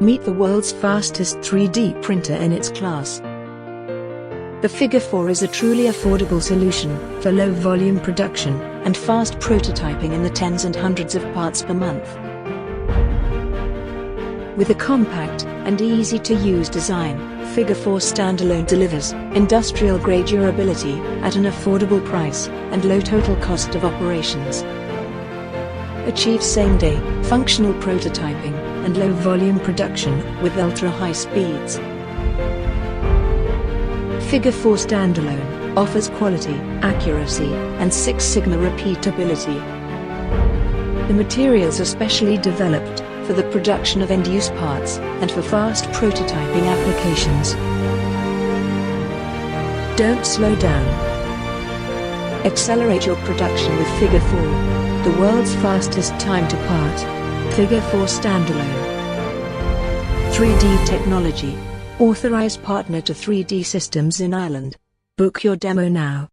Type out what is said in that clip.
Meet the world's fastest 3D printer in its class. The Figure 4 is a truly affordable solution for low-volume production and fast prototyping in the tens and hundreds of parts per month. With a compact and easy-to-use design, Figure 4 Standalone delivers industrial-grade durability at an affordable price and low total cost of operations. Achieve same-day, functional prototyping and low-volume production with ultra-high speeds. Figure 4 Standalone offers quality, accuracy, and Six Sigma repeatability. The materials are specially developed for the production of end-use parts and for fast prototyping applications. Don't slow down. Accelerate your production with Figure 4, the world's fastest time to part. Figure 4 Standalone. 3D Technology. Authorized partner to 3D Systems in Ireland. Book your demo now.